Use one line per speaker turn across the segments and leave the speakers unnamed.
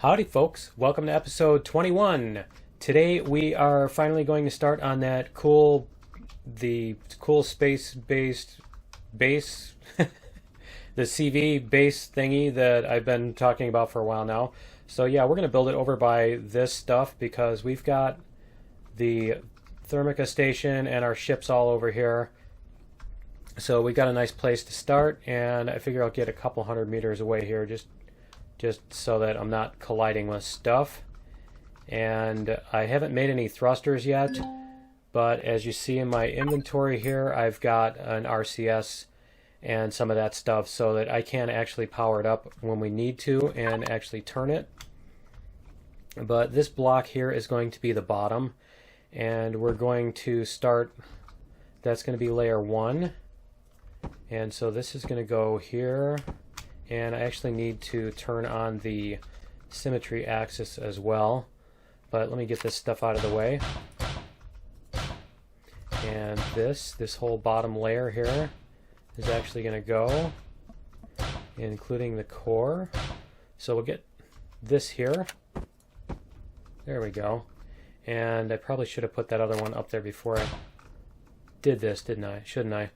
Howdy folks, welcome to episode 21. Today we are finally going to start on that cool space-based base, the CV base thingy that I've been talking about for a while now. So yeah, we're going to build it over by this stuff because we've got the Thermica station and our ships all over here. So we've got a nice place to start, and I figure I'll get a couple 100 meters away here just so that I'm not colliding with stuff. And I haven't made any thrusters yet, but as you see in my inventory here, I've got an RCS and some of that stuff so that I can actually power it up when we need to and actually turn it. But this block here is going to be the bottom, and we're going to start, that's going to be layer 1. And so this is going to go here, and I actually need to turn on the symmetry axis as well. But let me get this stuff out of the way. And this whole bottom layer here is actually going to go, including the core. So we'll get this here. There we go. And I probably should have put that other one up there before I did this, didn't I? Shouldn't I?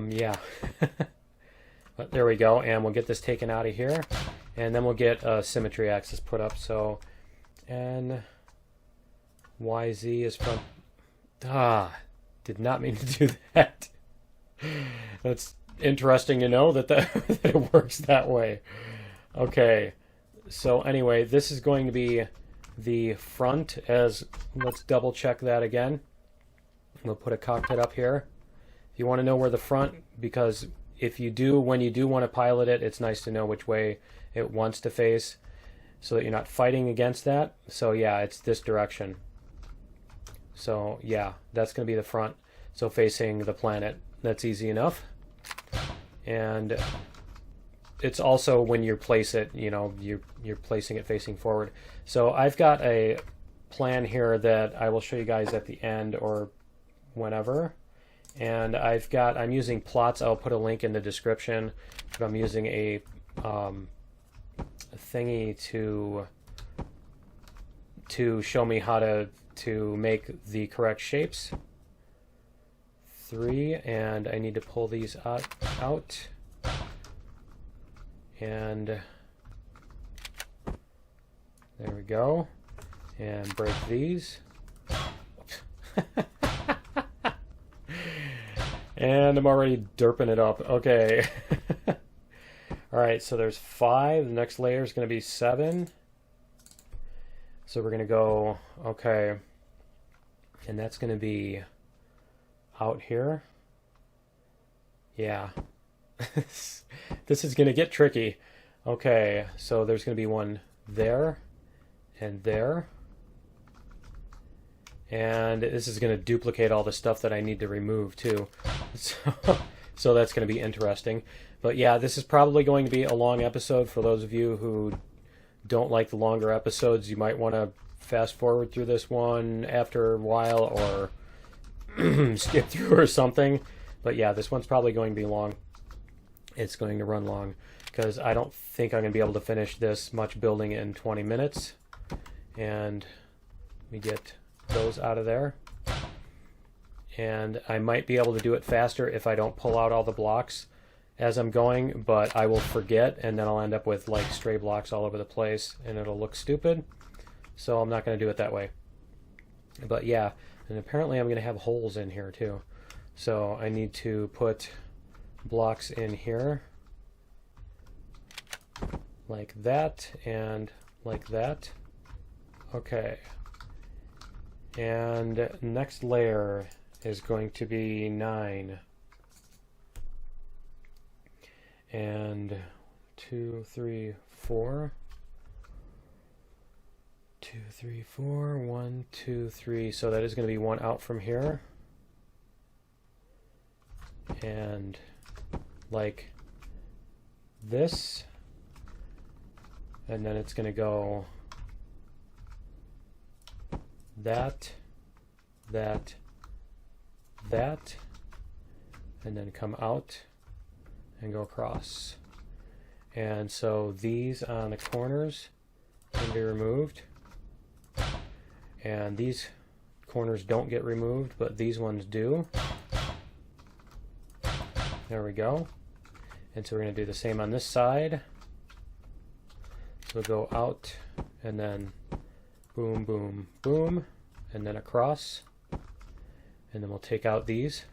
Yeah. But there we go, and we'll get this taken out of here, and then we'll get a symmetry axis put up. So N YZ is from, did not mean to do that. That's interesting to know that that it works that way. Okay, so anyway, this is going to be the front. As let's double check that again. We'll put a cockpit up here. If you want to know where the front, because if you do, when you do want to pilot it, it's nice to know which way it wants to face so that you're not fighting against that. So yeah, it's this direction. So yeah, that's going to be the front. So facing the planet. That's easy enough. And it's also when you place it, you know, you're placing it facing forward. So I've got a plan here that I will show you guys at the end or whenever. And I'm using plots. I'll put a link in the description, but I'm using a thingy to show me how to make the correct shapes. 3, and I need to pull these out. And there we go. And break these. And I'm already derping it up. Okay. Alright, so there's 5. The next layer is going to be 7. So we're going to go, okay. And that's going to be out here. Yeah. This is going to get tricky. Okay, so there's going to be one there and there. And this is going to duplicate all the stuff that I need to remove too. So that's going to be interesting. But yeah, this is probably going to be a long episode. For those of you who don't like the longer episodes, you might want to fast forward through this one after a while or skip through or something. But yeah, this one's probably going to be long. It's going to run long because I don't think I'm going to be able to finish this much building in 20 minutes. And we get those out of there, and I might be able to do it faster if I don't pull out all the blocks as I'm going, but I will forget, and then I'll end up with like stray blocks all over the place and it'll look stupid, so I'm not going to do it that way. But yeah, and apparently I'm going to have holes in here too, so I need to put blocks in here like that and like that. Okay. And next layer is going to be 9. And 2, 3, 4. 2, 3, 4. 1, 2, 3. So that is going to be one out from here. And like this. And then it's going to go that, and then come out and go across. And so these on the corners can be removed. And these corners don't get removed, but these ones do. There we go. And so we're going to do the same on this side. So we'll go out and then boom, boom, boom, and then across. And then we'll take out these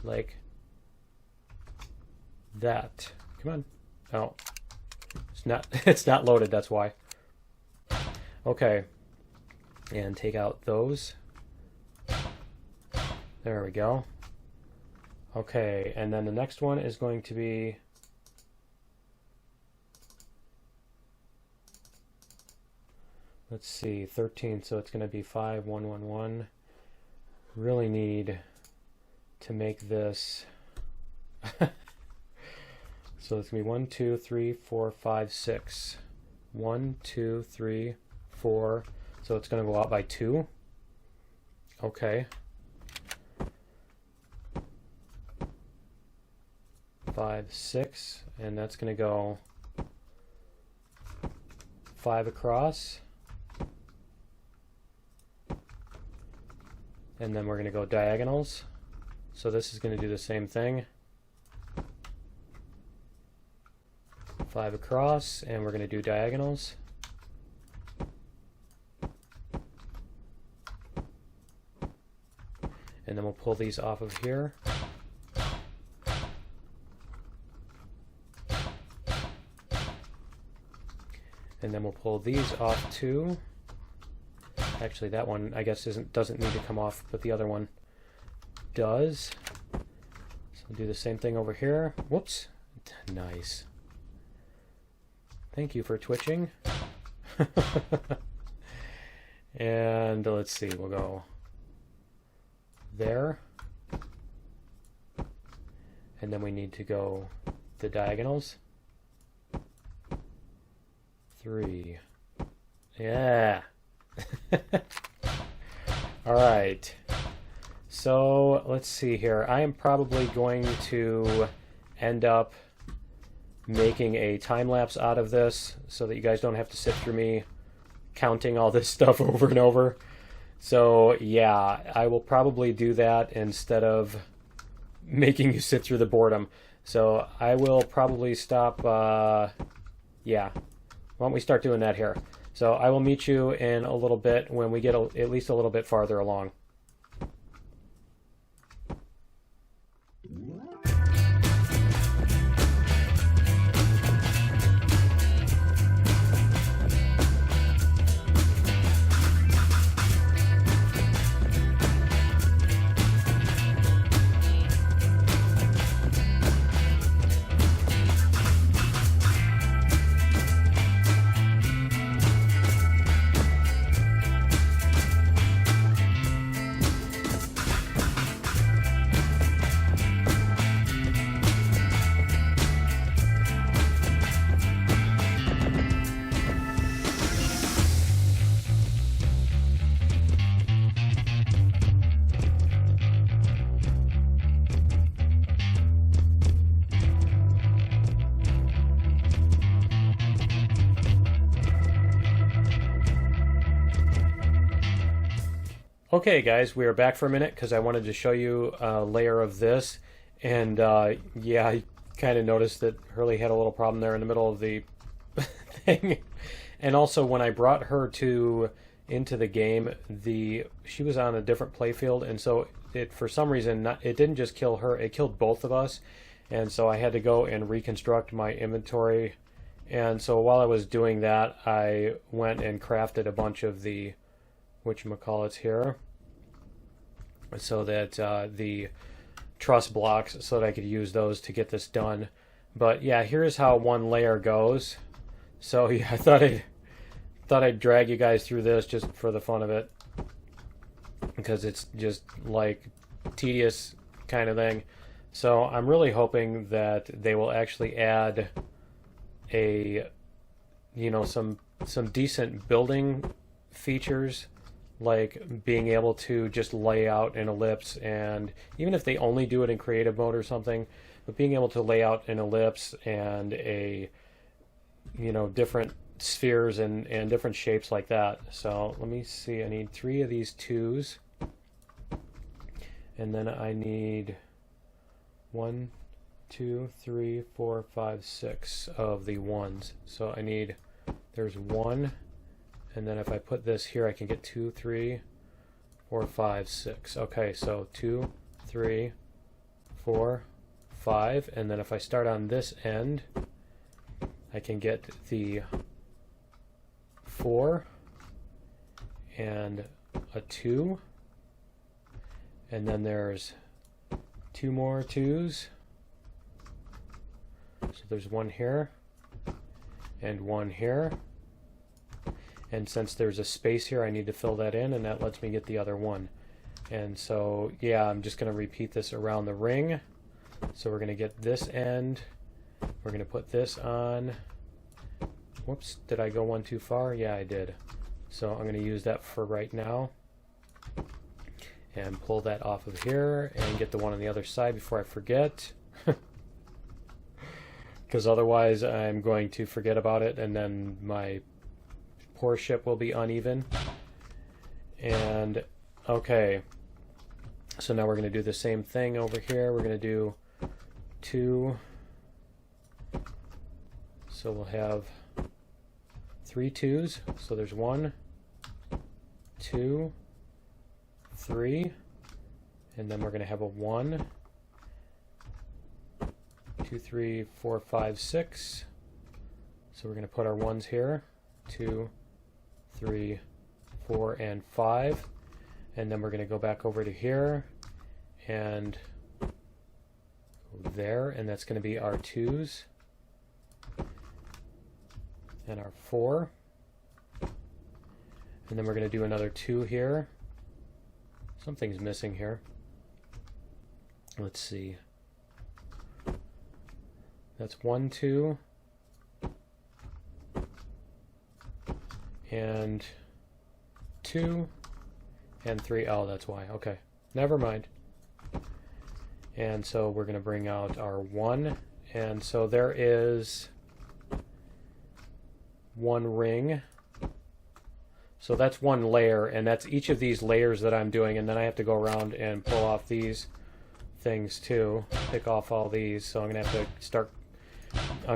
like that. Come on. Oh, it's not loaded, that's why. Okay. And take out those. There we go. Okay, and then the next one is going to be let's see, 13, so it's going to be 5, 1, 1, 1. Really need to make this so it's going to be 1, 2, 3, 4, 5, 6. 1, 2, 3, 4. So it's going to go out by 2. Okay. 5, 6, and that's going to go 5 across. And then we're going to go diagonals. So this is going to do the same thing. 5 across, and we're going to do diagonals. And then we'll pull these off of here. And then we'll pull these off too. Actually, that one I guess doesn't need to come off, but the other one does. So we'll do the same thing over here. Whoops. Nice. Thank you for twitching. And let's see, we'll go there. And then we need to go the diagonals. 3. Yeah. All right. So let's see here. I am probably going to end up making a time lapse out of this so that you guys don't have to sit through me counting all this stuff over and over. So yeah, I will probably do that instead of making you sit through the boredom. So I will probably stop. Yeah. Why don't we start doing that here? So I will meet you in a little bit when we get at least a little bit farther along. Okay guys, we are back for a minute because I wanted to show you a layer of this, and yeah, I kind of noticed that Hurley had a little problem there in the middle of the thing. And also when I brought her into the game, she was on a different playfield, and so it, for some reason, it didn't just kill her, it killed both of us. And so I had to go and reconstruct my inventory. And so while I was doing that, I went and crafted a bunch of the whatchamacallits here, so that the truss blocks, so that I could use those to get this done. But yeah, here's how one layer goes. So yeah, I thought I'd drag you guys through this just for the fun of it, because it's just like tedious kind of thing. So I'm really hoping that they will actually add a, you know, some decent building features, like being able to just lay out an ellipse, and even if they only do it in creative mode or something, but being able to lay out an ellipse and a, you know, different spheres and different shapes like that. So let me see, I need 3 of these 2s, and then I need 1, 2, 3, 4, 5, 6 of the 1s. So I need, there's 1, and then if I put this here I can get 2, 3, 4, 5, 6. Okay, so 2, 3, 4, 5, and then if I start on this end I can get the 4 and a 2, and then there's 2 more 2s. So there's 1 here and 1 here, and since there's a space here I need to fill that in, and that lets me get the other 1. And so yeah, I'm just going to repeat this around the ring. So we're going to get this end, we're going to put this on. Whoops, did I go one too far? Yeah, I did. So I'm going to use that for right now and pull that off of here and get the one on the other side before I forget. Because otherwise I'm going to forget about it and then my poor ship will be uneven. And okay, so now we're going to do the same thing over here. We're going to do 2, so we'll have 3 2s, so there's 1, 2, 3, and then we're going to have a 1, 2, 3, 4, 5, 6. So we're going to put our 1s here, 2, 3, 4, and 5, and then we're going to go back over to here and there, and that's going to be our 2s and our 4, and then we're going to do another 2 here. Something's missing here. Let's see. That's 1, 2, and 2, and 3. Oh, that's why. Okay, never mind. And so we're going to bring out our 1, and so there is 1 ring. So that's 1 layer, and that's each of these layers that I'm doing, and then I have to go around and pull off these things too, pick off all these. So I'm going to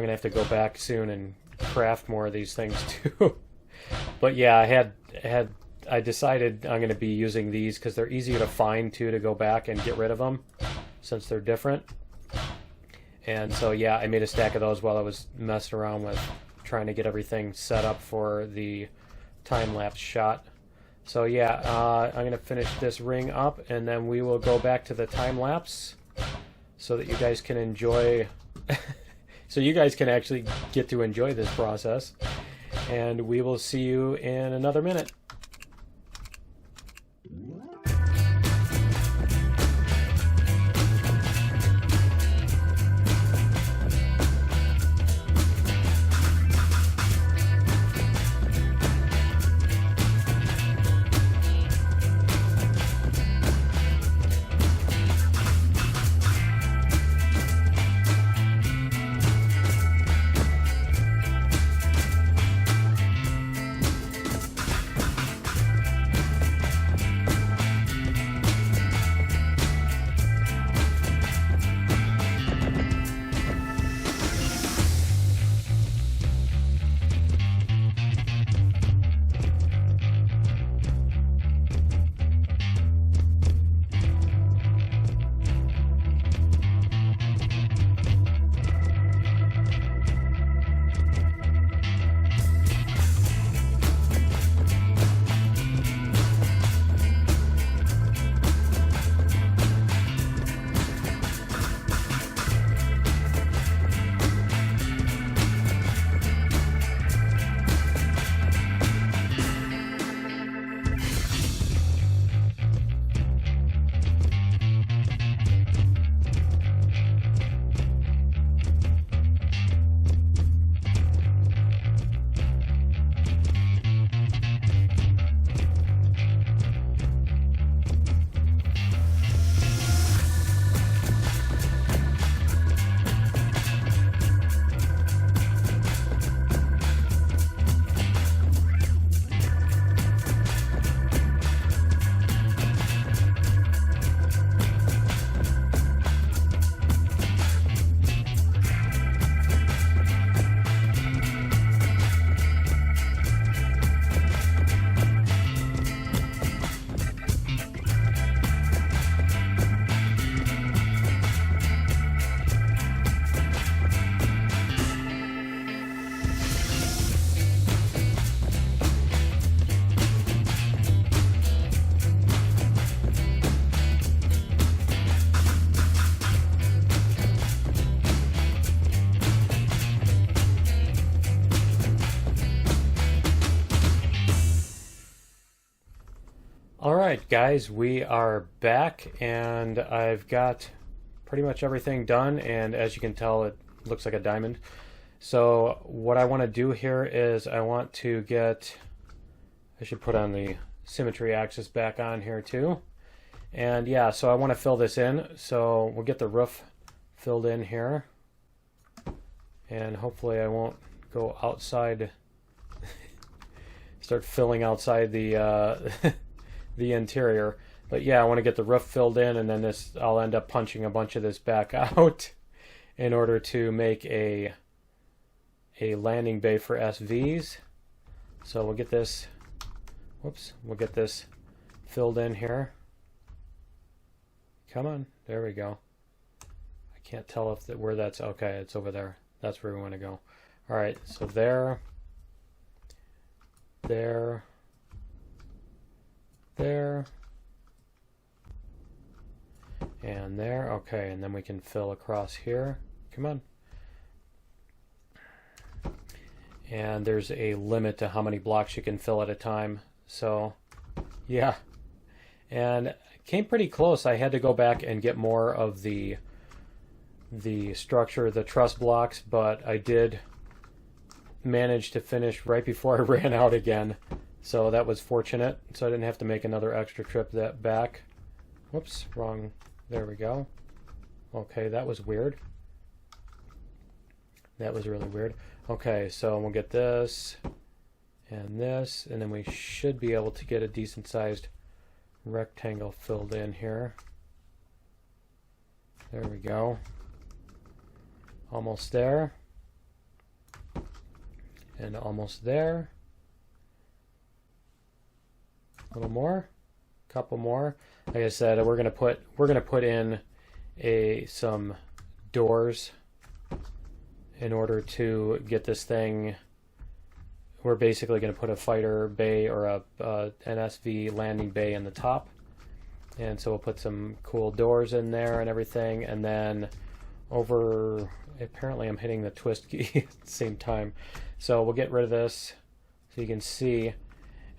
have to go back soon and craft more of these things too. But yeah, I decided I'm going to be using these because they're easier to find too, to go back and get rid of them since they're different. And so yeah, I made a stack of those while I was messing around with trying to get everything set up for the time-lapse shot. So yeah, I'm going to finish this ring up and then we will go back to the time-lapse so that you guys can enjoy so you guys can actually get to enjoy this process, and we will see you in another minute. Alright guys, we are back and I've got pretty much everything done, and as you can tell it looks like a diamond. So what I want to do here is I want to get, I should put on the symmetry axis back on here too. And yeah, so I want to fill this in, so we'll get the roof filled in here. And hopefully I won't go outside, start filling outside the the interior. But yeah, I want to get the roof filled in, and then this, I'll end up punching a bunch of this back out in order to make a landing bay for SVs. So we'll get this, whoops, we'll get this filled in here. Come on, there we go. I can't tell if where that's, okay, it's over there. That's where we want to go. All right, so there, there, there, and there. Okay, and then we can fill across here. Come on. And there's a limit to how many blocks you can fill at a time. So, yeah. And came pretty close. I had to go back and get more of the structure, the truss blocks, but I did manage to finish right before I ran out again. So that was fortunate. So I didn't have to make another extra trip that back. Whoops, wrong. There we go. Okay, that was weird. That was really weird. Okay, so we'll get this and this, and then we should be able to get a decent sized rectangle filled in here. There we go. Almost there. And almost there. A little more. Couple more. Like I said, we're gonna put in some doors in order to get this thing. We're basically going to put a fighter bay or an SV landing bay in the top, and so we'll put some cool doors in there and everything. And then over, apparently I'm hitting the twist key at the same time, so we'll get rid of this so you can see.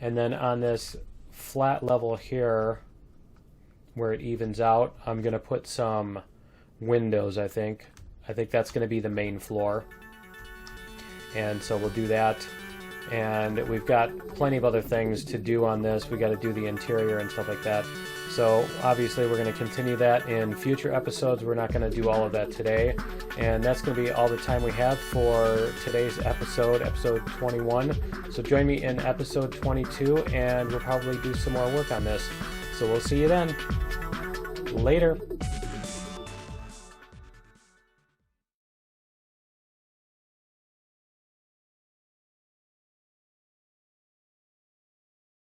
And then on this flat level here where it evens out, I'm going to put some windows. I think that's going to be the main floor, and so we'll do that. And we've got plenty of other things to do on this. We got to do the interior and stuff like that. So obviously we're going to continue that in future episodes. We're not going to do all of that today, and that's going to be all the time we have for today's episode 21. So join me in episode 22, and we'll probably do some more work on this. So we'll see you then. Later.